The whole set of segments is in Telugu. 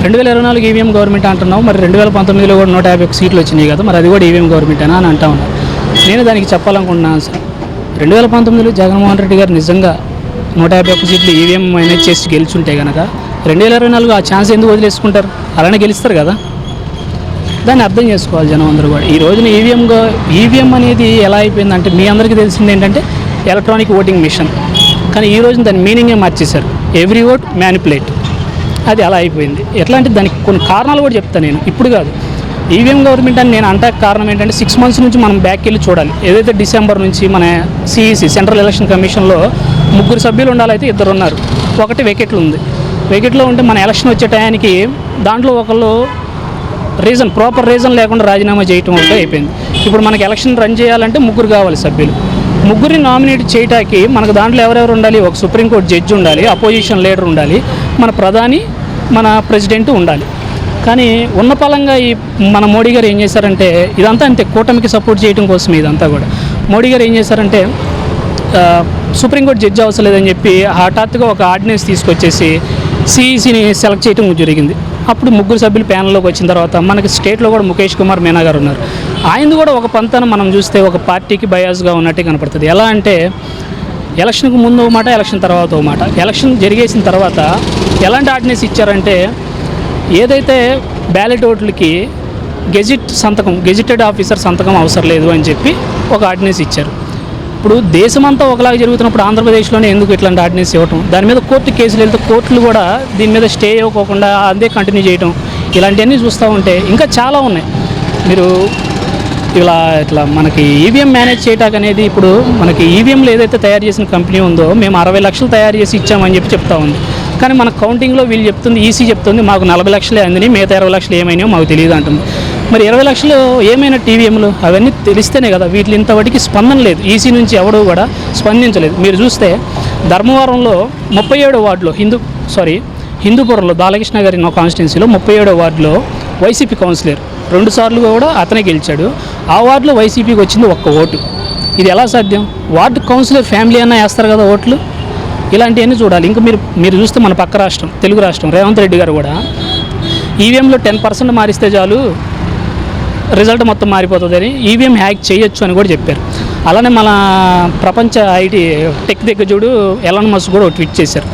2024 ఈవీఎం గవర్నమెంట్ అంటున్నావు, మరి 2019లో కూడా 151 సీట్లు వచ్చినాయి కదా, మరి అది కూడా ఈవీఎం గవర్నమెంటేనా అని అంటా ఉన్నారు. నేను దానికి చెప్పాలనుకుంటున్నాను సార్, 2019లో జగన్మోహన్ రెడ్డి గారు నిజంగా 151 సీట్లు ఈవీఎం మేనేజ్ చేసి గెలుచుంటే కనుక 2024 ఆ ఛాన్స్ ఎందుకు వదిలేసుకుంటారు? అలానే గెలుస్తారు కదా. దాన్ని అర్థం చేసుకోవాలి జనం అందరూ కూడా. ఈ రోజున ఈవీఎం అనేది ఎలా అయిపోయిందంటే, మీ అందరికీ తెలిసింది ఏంటంటే ఎలక్ట్రానిక్ ఓటింగ్ మిషన్, కానీ ఈ రోజున దాని మీనింగే మార్చేశారు. ఎవ్రీ ఓట్ మ్యానిపులేట్, అది అలా అయిపోయింది. ఎట్లా అంటే దానికి కొన్ని కారణాలు కూడా చెప్తాను నేను, ఇప్పుడు కాదు. ఈవీఎం గవర్నమెంట్ అని నేను అంటే కారణం ఏంటంటే 6 months నుంచి మనం బ్యాక్ వెళ్ళి చూడాలి. ఏదైతే డిసెంబర్ నుంచి మన సిఈసి సెంట్రల్ ఎలక్షన్ కమిషన్లో 3 సభ్యులు ఉండాలైతే 2 ఉన్నారు, 1 వెకెట్లు ఉంది. వెకెట్లో ఉంటే మన ఎలక్షన్ వచ్చే టయానికి దాంట్లో ఒకళ్ళు ప్రాపర్ రీజన్ లేకుండా రాజీనామా చేయటం ఒకటి అయిపోయింది. ఇప్పుడు మనకి ఎలక్షన్ రన్ చేయాలంటే 3 కావాలి సభ్యులు. 3 నామినేట్ చేయటానికి మనకు దాంట్లో ఎవరెవరు ఉండాలి? ఒక సుప్రీంకోర్టు జడ్జి ఉండాలి, అపోజిషన్ లీడర్ ఉండాలి, మన ప్రధాని, మన ప్రెసిడెంట్ ఉండాలి. కానీ ఉన్న పలంగా మన మోడీ గారు ఏం చేశారంటే, ఇదంతా అంతే కూటమికి సపోర్ట్ చేయడం కోసమే ఇదంతా కూడా. మోడీ గారు ఏం చేశారంటే సుప్రీంకోర్టు జడ్జి అవసరం లేదని చెప్పి హఠాత్తుగా ఒక ఆర్డినెన్స్ తీసుకొచ్చేసి సిఈసిని సెలెక్ట్ చేయడం జరిగింది. అప్పుడు 3 సభ్యులు ప్యానల్లోకి వచ్చిన తర్వాత మనకి స్టేట్లో కూడా ముఖేష్ కుమార్ మీనా గారు ఉన్నారు. ఆయనది కూడా ఒక పంతన మనం చూస్తే ఒక పార్టీకి బయాస్గా ఉన్నట్టే కనపడుతుంది. ఎలా అంటే ఎలక్షన్కి ముందు ఒక మాట, ఎలక్షన్ తర్వాత ఒక మాట. ఎలక్షన్ జరిగేసిన తర్వాత ఎలాంటి ఆర్డినెన్స్ ఇచ్చారంటే, ఏదైతే బ్యాలెట్ ఓట్లకి గెజిటెడ్ ఆఫీసర్ సంతకం అవసరం లేదు అని చెప్పి ఒక ఆర్డినెన్స్ ఇచ్చారు. ఇప్పుడు దేశమంతా ఒకలాగా జరుగుతున్నప్పుడు ఆంధ్రప్రదేశ్లోనే ఎందుకు ఇట్లాంటి ఆర్డినెన్స్ ఇవ్వటం? దాని మీద కోర్టు కేసులు వెళ్తే కోర్టులు కూడా దీని మీద స్టే ఇవ్వకోకుండా అదే కంటిన్యూ చేయటం, ఇలాంటివన్నీ చూస్తూ ఉంటే ఇంకా చాలా ఉన్నాయి. మీరు ఇట్లా మనకి ఈవీఎం మేనేజ్ చేయటానికి అనేది, ఇప్పుడు మనకి ఈవీఎంలు ఏదైతే తయారు చేసిన కంపెనీ ఉందో మేము 60 లక్షలు తయారు చేసి ఇచ్చామని చెప్పి చెప్తా ఉంది. కానీ మన కౌంటింగ్లో వీళ్ళు చెప్తుంది, ఈసీ చెప్తుంది మాకు 40 లక్షలే అందిని, మిగతా 20 లక్షలు ఏమైనాయో మాకు తెలియదు అంటుంది. మరి 20 లక్షలు ఏమైనా టీవీఎంలు అవన్నీ తెలిస్తేనే కదా. వీటిలో ఇంతవరకు స్పందన లేదు, ఈసీ నుంచి ఎవడూ కూడా స్పందించలేదు. మీరు చూస్తే ధర్మవరంలో 37వ వార్డులో హిందూపురంలో బాలకృష్ణ గారి కాన్స్టిట్యున్సీలో 37వ వార్డులో వైసీపీ కౌన్సిలర్ 2 సార్లు కూడా అతనే గెలిచాడు. ఆ వార్డులో వైసీపీకి వచ్చింది 1 ఓటు. ఇది ఎలా సాధ్యం? వార్డు కౌన్సిలర్ ఫ్యామిలీ అన్నా వేస్తారు కదా ఓట్లు. ఇలాంటివన్నీ చూడాలి. ఇంకా మీరు చూస్తే మన పక్క రాష్ట్రం, తెలుగు రాష్ట్రం, రేవంత్ రెడ్డి గారు కూడా ఈవీఎంలో 10% మారిస్తే చాలు రిజల్ట్ మొత్తం మారిపోతుందని, ఈవీఎం హ్యాక్ చేయొచ్చు అని కూడా చెప్పారు. అలానే మన ప్రపంచ ఐటీ టెక్ దిగ్గజుడు ఎలాన్ మస్క్ కూడా ట్వీట్ చేశారు,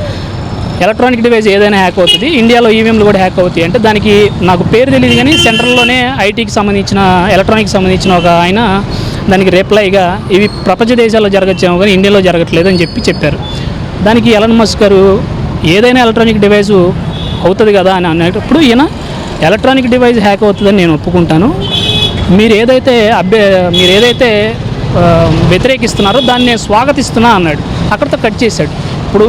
ఎలక్ట్రానిక్ డివైస్ ఏదైనా హ్యాక్ అవుతుంది, ఇండియాలో ఈవీఎంలు కూడా హ్యాక్ అవుతాయి అంటే. దానికి నాకు పేరు తెలియదు కానీ సెంట్రల్లోనే ఐటీకి సంబంధించిన ఎలక్ట్రానిక్కి సంబంధించిన ఒక ఆయన దానికి రిప్లైగా ఇవి ప్రపంచ దేశాల్లో జరగచ్చేమో కానీ ఇండియాలో జరగట్లేదు అని చెప్పారు. దానికి ఎలాన్ మస్క్ గారు ఏదైనా ఎలక్ట్రానిక్ డివైస్ అవుతుంది కదా అని అనేటప్పుడు ఈయన ఎలక్ట్రానిక్ డివైస్ హ్యాక్ అవుతుందని నేను ఒప్పుకుంటాను, మీరు ఏదైతే వ్యతిరేకిస్తున్నారో దాన్ని నేను స్వాగతిస్తున్నా అన్నాడు. అక్కడితో కట్ చేశాడు. ఇప్పుడు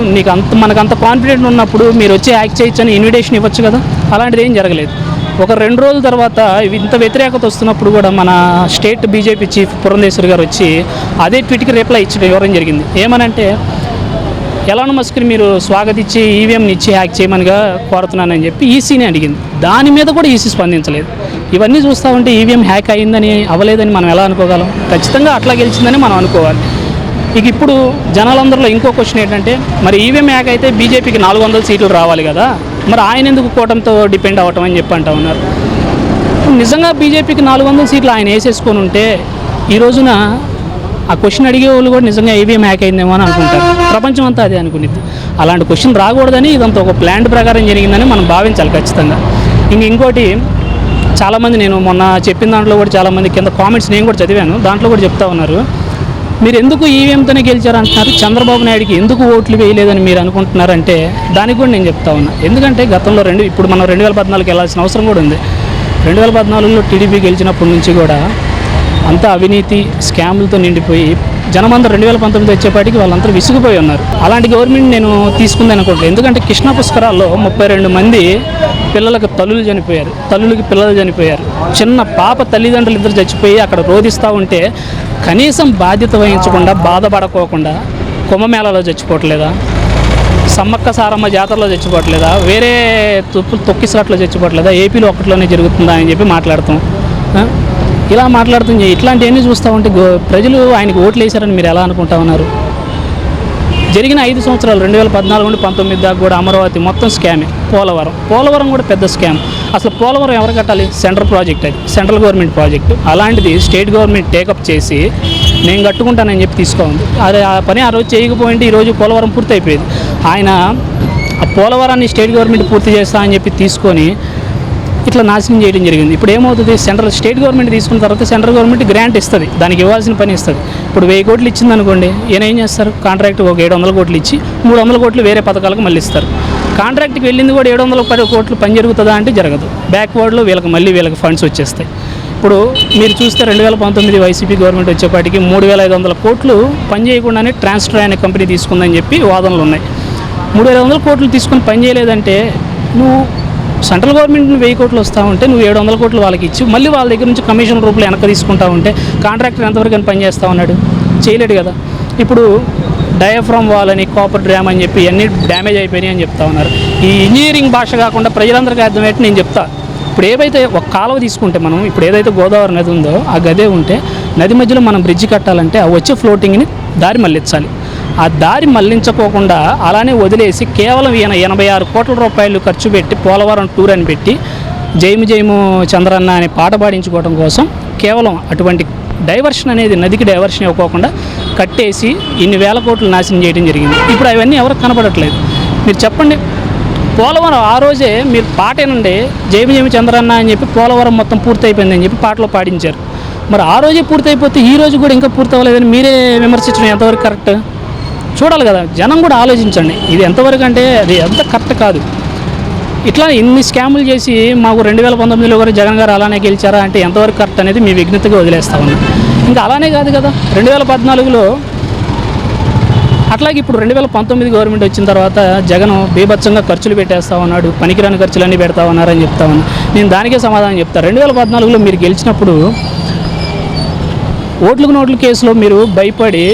మనకు అంత కాన్ఫిడెంట్ ఉన్నప్పుడు మీరు వచ్చి హ్యాక్ చేయొచ్చు అని ఇన్విటేషన్ ఇవ్వచ్చు కదా. అలాంటిది ఏం జరగలేదు. ఒక 2 రోజుల తర్వాత ఇంత వ్యతిరేకత వస్తున్నప్పుడు కూడా మన స్టేట్ బీజేపీ చీఫ్ పురంధేశ్వరి గారు వచ్చి అదే ట్వీట్కి రిప్లై ఇవ్వడం జరిగింది. ఏమనంటే, ఎలాన్ మస్క్ని మీరు స్వాగతించి ఈవీఎంని ఇచ్చి హ్యాక్ చేయమనిగా కోరుతున్నానని చెప్పి ఈసీని అడిగింది. దాని మీద కూడా ఈసీ స్పందించలేదు. ఇవన్నీ చూస్తూ ఉంటే ఈవీఎం హ్యాక్ అయ్యిందని అవ్వలేదని మనం ఎలా అనుకోగలం? ఖచ్చితంగా అట్లా గెలిచిందని మనం అనుకోవాలి. ఇప్పుడు జనాలందరిలో ఇంకో క్వశ్చన్ ఏంటంటే, మరి ఈవీఎం హ్యాక్ అయితే బీజేపీకి 400 సీట్లు రావాలి కదా, మరి ఆయన ఎందుకు కూటమితో డిపెండ్ అవ్వటం అని చెప్పి అంటూ ఉన్నారు. నిజంగా బీజేపీకి 400 సీట్లు ఆయన వేసేసుకొని ఉంటే ఈ రోజున ఆ క్వశ్చన్ అడిగే వాళ్ళు కూడా నిజంగా ఈవీఎం హ్యాక్ అయిందేమో అని అనుకుంటారు. ప్రపంచం అంతా అదే అనుకునేది. అలాంటి క్వశ్చన్ రాకూడదని ఇదంతా ఒక ప్లాన్ ప్రకారం జరిగిందని మనం భావించాలి ఖచ్చితంగా. ఇంకోటి చాలామంది, నేను మొన్న చెప్పిన దాంట్లో కూడా చాలామంది కింద కామెంట్స్ నేను కూడా చదివాను, దాంట్లో కూడా చెప్తా ఉన్నారు, మీరు ఎందుకు ఈవీఎంతోనే గెలిచారు అంటున్నారు, చంద్రబాబు నాయుడికి ఎందుకు ఓట్లు వేయలేదని మీరు అనుకుంటున్నారంటే దానికి కూడా నేను చెప్తా ఉన్నా. ఎందుకంటే గతంలో ఇప్పుడు మనం 2014 వెళ్ళాల్సిన అవసరం కూడా ఉంది. 2014లో టీడీపీ గెలిచినప్పటి నుంచి కూడా అంతా అవినీతి స్కాములతో నిండిపోయి జనమందరూ 2019 వచ్చేపాటికి వాళ్ళందరూ విసిగిపోయి ఉన్నారు. అలాంటి గవర్నమెంట్ నేను తీసుకుంది అనుకోవట్లేదు. ఎందుకంటే కృష్ణా పుష్కరాల్లో 32 మంది పిల్లలకు తల్లులకి పిల్లలు చనిపోయారు. చిన్న పాప తల్లిదండ్రులు ఇద్దరు చచ్చిపోయి అక్కడ రోధిస్తూ ఉంటే కనీసం బాధ్యత వహించకుండా బాధపడకోకుండా కుంభమేళాలో చచ్చిపోవట్లేదా, సమ్మక్క సారమ్మ జాతరలో చచ్చిపోవట్లేదా, వేరే తొక్కిసలాట్లో చచ్చిపోవట్లేదా, ఏపీలో ఒక్కట్లోనే జరుగుతుందా అని చెప్పి మాట్లాడతాం. ఇలా మాట్లాడుతుంది. ఇట్లాంటివన్నీ చూస్తూ ఉంటే ప్రజలు ఆయనకు ఓట్లు వేశారని మీరు ఎలా అనుకుంటా ఉన్నారు? జరిగిన 5 సంవత్సరాలు 2014 నుండి 19 దాకా కూడా అమరావతి మొత్తం స్కామే. పోలవరం కూడా పెద్ద స్కామ్. అసలు పోలవరం ఎవరు కట్టాలి? సెంట్రల్ ప్రాజెక్ట్, అది సెంట్రల్ గవర్నమెంట్ ప్రాజెక్టు. అలాంటిది స్టేట్ గవర్నమెంట్ టేకప్ చేసి నేను కట్టుకుంటానని చెప్పి తీసుకోండి. అదే ఆ పని ఆ రోజు చేయకపోయింటే ఈరోజు పోలవరం పూర్తి అయిపోయేది. ఆయన ఆ పోలవరాన్ని స్టేట్ గవర్నమెంట్ పూర్తి చేస్తా అని చెప్పి తీసుకొని ఇట్లా నాశనం చేయడం జరిగింది. ఇప్పుడు ఏమవుతుంది? స్టేట్ గవర్నమెంట్ తీసుకున్న తర్వాత సెంట్రల్ గవర్నమెంట్ గ్రాంట్ ఇస్తుంది, దానికి ఇవ్వాల్సిన పని ఇస్తుంది. ఇప్పుడు 1000 కోట్లు ఇచ్చింది అనుకోండి, ఈయన ఏం చేస్తారు? కాంట్రాక్ట్ ఒక 700 కోట్లు ఇచ్చి 300 కోట్లు వేరే పథకాలకు మళ్ళీ ఇస్తారు. కాంట్రాక్ట్కి వెళ్ళింది కూడా 710 కోట్లు పని జరుగుతుందా అంటే జరగదు. బ్యాక్వర్డ్లో వీళ్ళకి ఫండ్స్ వచ్చేస్తాయి. ఇప్పుడు మీరు చూస్తే 2019 వైసీపీ గవర్నమెంట్ వచ్చేపాటికి 3500 కోట్లు పని చేయకుండానే ట్రాన్స్టర్ అనే కంపెనీ తీసుకుందని చెప్పి వాదనలు ఉన్నాయి. 3500 కోట్లు తీసుకుని పని చేయలేదంటే నువ్వు సెంట్రల్ గవర్నమెంట్ 1000 కోట్లు వస్తూ ఉంటే నువ్వు 700 కోట్లు వాళ్ళకి ఇచ్చి మళ్ళీ వాళ్ళ దగ్గర నుంచి కమిషన్ రూపాయలు వెనక తీసుకుంటా ఉంటే కాంట్రాక్టర్ ఎంతవరకు అని పని చేస్తూ ఉన్నాడు? చేయలేడు కదా. ఇప్పుడు డయాఫ్రామ్ వాల్ అని, కాపర్ డ్యామ్ అని చెప్పి అన్నీ డ్యామేజ్ అయిపోయినాయి అని చెప్తా ఉన్నారు. ఈ ఇంజనీరింగ్ భాష కాకుండా ప్రజలందరికీ అర్థమయ్యేట్టు నేను చెప్తా. ఇప్పుడు ఏవైతే ఒక కాలువ తీసుకుంటే మనం ఇప్పుడు ఏదైతే గోదావరి నది ఉందో ఆ గదే ఉంటే నది మధ్యలో మనం బ్రిడ్జి కట్టాలంటే ఆ వచ్చే ఫ్లోటింగ్ని దారి మళ్ళించాలి. ఆ దారి మళ్లించుకోకుండా అలానే వదిలేసి కేవలం 86 కోట్ల రూపాయలు ఖర్చు పెట్టి పోలవరం టూర్ అని పెట్టి జైము జైము చంద్రన్న అనే పాట పాడించుకోవడం కోసం కేవలం అటువంటి డైవర్షన్ అనేది నదికి డైవర్షన్ ఇవ్వకోకుండా కట్టేసి ఇన్ని వేల కోట్లు నాశనం చేయడం జరిగింది. ఇప్పుడు అవన్నీ ఎవరికి కనపడట్లేదు. మీరు చెప్పండి, పోలవరం ఆ రోజే మీరు పాటేనండి జైము జైము చంద్రన్న అని చెప్పి పోలవరం మొత్తం పూర్తయిపోయింది అని చెప్పి పాటలో పాడించారు. మరి ఆ రోజే పూర్తయిపోతే ఈ రోజు కూడా ఇంకా పూర్తి అవ్వలేదని మీరే విమర్శించడం ఎంతవరకు కరెక్ట్? చూడాలి కదా, జనం కూడా ఆలోచించండి. ఇది ఎంతవరకు అంటే అది ఎంత కరెక్ట్ కాదు. ఇట్లా ఇన్ని స్కాములు చేసి మాకు 2019లో కూడా జగన్ గారు అలానే గెలిచారా అంటే ఎంతవరకు కరెక్ట్ అనేది మీ విజ్ఞతగా వదిలేస్తా ఉన్నాం. ఇంకా అలానే కాదు కదా 2014లో, అట్లాగే ఇప్పుడు 2019 గవర్నమెంట్ వచ్చిన తర్వాత జగన్ బీభత్సంగా ఖర్చులు పెట్టేస్తా ఉన్నాడు, పనికిరాని ఖర్చులన్నీ పెడతా ఉన్నారని చెప్తా ఉన్నాను. నేను దానికే సమాధానం చెప్తాను. 2014లో మీరు గెలిచినప్పుడు ఓట్లకు నోట్ల కేసులో మీరు భయపడి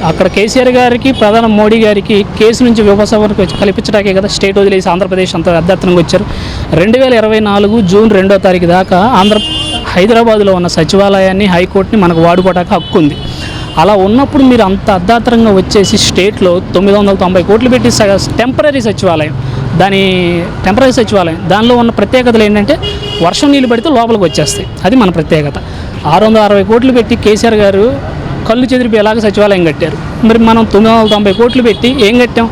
అక్కడ కేసీఆర్ గారికి ప్రధాని మోడీ గారికి కేసు నుంచి ఉపశమనం కల్పించడానికే కదా స్టేట్ వదిలేసి ఆంధ్రప్రదేశ్ అంతా అర్ధాత్రంగా వచ్చారు. 2024 జూన్ 2వ తారీఖు దాకా హైదరాబాద్లో ఉన్న సచివాలయాన్ని, హైకోర్టుని మనకు వాడుకోవడానికి హక్కు ఉంది. అలా ఉన్నప్పుడు మీరు అంత అర్ధాత్రంగా వచ్చేసి స్టేట్లో 990 కోట్లు పెట్టి టెంపరీ సచివాలయం, దానిలో ఉన్న ప్రత్యేకతలు ఏంటంటే వర్షం నీళ్ళు పడితే లోపలికి వచ్చేస్తాయి. అది మన ప్రత్యేకత. 660 కోట్లు పెట్టి కేసీఆర్ గారు కళ్ళు చెదిరిపోయేలాగా సచివాలయం కట్టారు. మరి మనం 990 కోట్లు పెట్టి ఏం కట్టాం?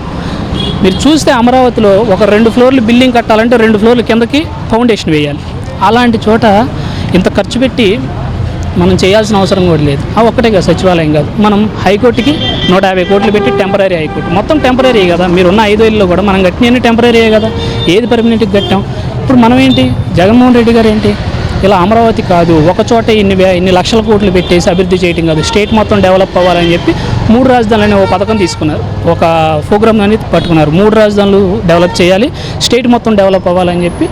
మీరు చూస్తే అమరావతిలో ఒక 2 ఫ్లోర్లు బిల్డింగ్ కట్టాలంటే 2 ఫ్లోర్ల కిందకి ఫౌండేషన్ వేయాలి. అలాంటి చోట ఇంత ఖర్చు పెట్టి మనం చేయాల్సిన అవసరం కూడా లేదు. ఒక్కటే కదా సచివాలయం కాదు, మనం హైకోర్టుకి 150 కోట్లు పెట్టి టెంపరీ హైకోర్టు మొత్తం టెంపరీ కదా. మీరున్న 5 ఏళ్ళలో కూడా మనం కట్టినవన్నీ టెంపరీయే కదా, ఏది పర్మనెంట్కి కట్టాం. ఇప్పుడు మనం ఏంటి, జగన్మోహన్ రెడ్డి గారు ఏంటి, ఇలా అమరావతి కాదు ఒక చోట ఇన్ని లక్షల కోట్లు పెట్టేసి అభివృద్ధి చేయడం కాదు, స్టేట్ మొత్తం డెవలప్ అవ్వాలని చెప్పి 3 రాజధానులు అనే ఒక పథకం తీసుకున్నారు, ఒక ప్రోగ్రామ్ అనేది పట్టుకున్నారు. 3 రాజధానులు డెవలప్ చేయాలి, స్టేట్ మొత్తం డెవలప్ అవ్వాలని చెప్పి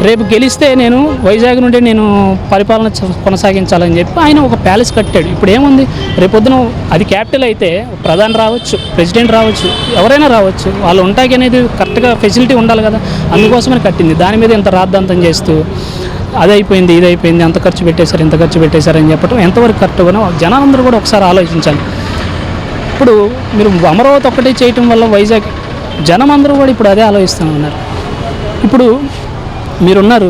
రేపు గెలిస్తే నేను వైజాగ్ నుండి నేను పరిపాలన కొనసాగించాలని చెప్పి ఆయన ఒక ప్యాలెస్ కట్టాడు. ఇప్పుడు ఏముంది, రేపొద్దున అది క్యాపిటల్ అయితే ప్రధాని రావచ్చు, ప్రెసిడెంట్ రావచ్చు, ఎవరైనా రావచ్చు, వాళ్ళు ఉంటాకి అనేది కరెక్ట్గా ఫెసిలిటీ ఉండాలి కదా, అందుకోసమని కట్టింది. దాని మీద ఇంత రాద్ధాంతం చేస్తూ అది అయిపోయింది, ఇది అయిపోయింది, అంత ఖర్చు పెట్టేశారు, ఇంత ఖర్చు పెట్టేశారని చెప్పడం ఎంతవరకు కరెక్ట్గానో జనాలందరూ కూడా ఒకసారి ఆలోచించాలి. ఇప్పుడు మీరు అమరావతి ఒక్కటే చేయటం వల్ల వైజాగ్ జనం అందరూ కూడా ఇప్పుడు అదే ఆలోచిస్తూ ఉన్నారు. ఇప్పుడు మీరున్నారు,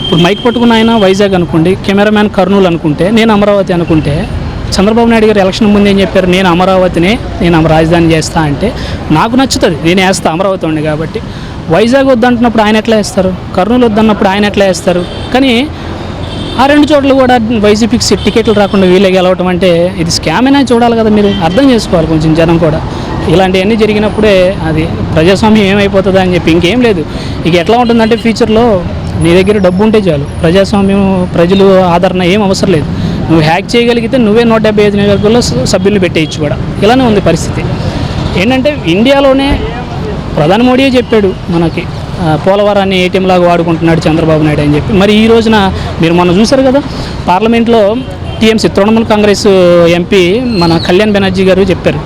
ఇప్పుడు మైక్ పట్టుకున్న ఆయన వైజాగ్ అనుకోండి, కెమెరామ్యాన్ కర్నూలు అనుకుంటే, నేను అమరావతి అనుకుంటే, చంద్రబాబు నాయుడు గారు ఎలక్షన్ ముందు ఏం చెప్పారు, నేను అమరావతినే రాజధాని చేస్తా అంటే నాకు నచ్చుతుంది, నేను వేస్తా అమరావతి ఉండి కాబట్టి. వైజాగ్ వద్దంటున్నప్పుడు ఆయన ఎట్లా వేస్తారు, కర్నూలు వద్దన్నప్పుడు ఆయన ఎట్లా వేస్తారు? కానీ ఆ 2 చోట్ల కూడా వైసీపీకి టికెట్లు రాకుండా వీళ్ళే గెలవటం అంటే ఇది స్కామ్ అయినా చూడాలి కదా, మీరు అర్థం చేసుకోవాలి కొంచెం జనం కూడా. ఇలాంటివన్నీ జరిగినప్పుడే అది ప్రజాస్వామ్యం ఏమైపోతుందా అని చెప్పి ఇంకేం లేదు. ఇక ఎట్లా ఉంటుందంటే ఫ్యూచర్లో నీ దగ్గర డబ్బు ఉంటే చాలు, ప్రజాస్వామ్యం ప్రజలు ఆదరణ ఏం అవసరం లేదు. నువ్వు హ్యాక్ చేయగలిగితే నువ్వే 175 నియోజకవర్గాల్లో సభ్యులను పెట్టేయచ్చు కూడా. ఇలానే ఉంది పరిస్థితి. ఏంటంటే ఇండియాలోనే ప్రధాని మోడీయే చెప్పాడు మనకి పోలవరాన్ని ఏటీఎం లాగా వాడుకుంటున్నాడు చంద్రబాబు నాయుడు అని చెప్పి. మరి ఈ రోజున మీరు మొన్న చూశారు కదా, పార్లమెంట్లో టీఎంసీ తృణమూల్ కాంగ్రెస్ ఎంపీ మన కళ్యాణ్ బెనర్జీ గారు చెప్పారు,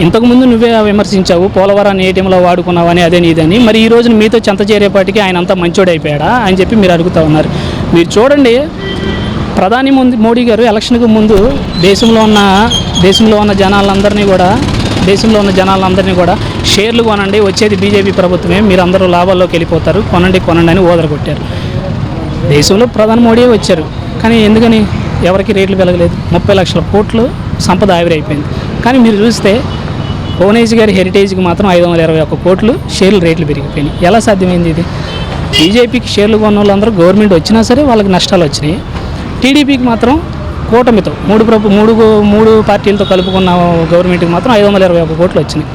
ఇంతకుముందు నువ్వే విమర్శించావు పోలవరాన్ని ఏటీఎంలో వాడుకున్నావని, అదే నీదని, మరి ఈ రోజున మీతో చెంత చేరేపాటికి ఆయన అంతా మంచోడు అయిపోయాడా అని చెప్పి మీరు అడుగుతూ ఉన్నారు. మీరు చూడండి, ప్రధాని మోడీ గారు ఎలక్షన్కు ముందు దేశంలో ఉన్న జనాలందరినీ కూడా దేశంలో ఉన్న జనాలందరినీ కూడా షేర్లు కొనండి, వచ్చేది బీజేపీ ప్రభుత్వమే, మీరు అందరూ లాభాల్లోకి వెళ్ళిపోతారు, కొనండి అని ఓదరగొట్టారు. దేశంలో ప్రధాని మోడీ వచ్చారు, కానీ ఎందుకని ఎవరికి రేట్లు పెరగలేదు. 30 లక్షల కోట్లు సంపద ఆవిరైపోయింది. కానీ మీరు చూస్తే భువనేశ్వర్ గారి హెరిటేజ్కి మాత్రం 521 కోట్లు షేర్లు రేట్లు పెరిగిపోయినాయి. ఎలా సాధ్యమైంది ఇది? బీజేపీకి షేర్లు కొన్న వాళ్ళందరూ గవర్నమెంట్ వచ్చినా సరే వాళ్ళకి నష్టాలు వచ్చినాయి. టీడీపీకి మాత్రం కూటమితో మూడు పార్టీలతో కలుపుకున్న గవర్నమెంట్కి మాత్రం 521 కోట్లు వచ్చినాయి.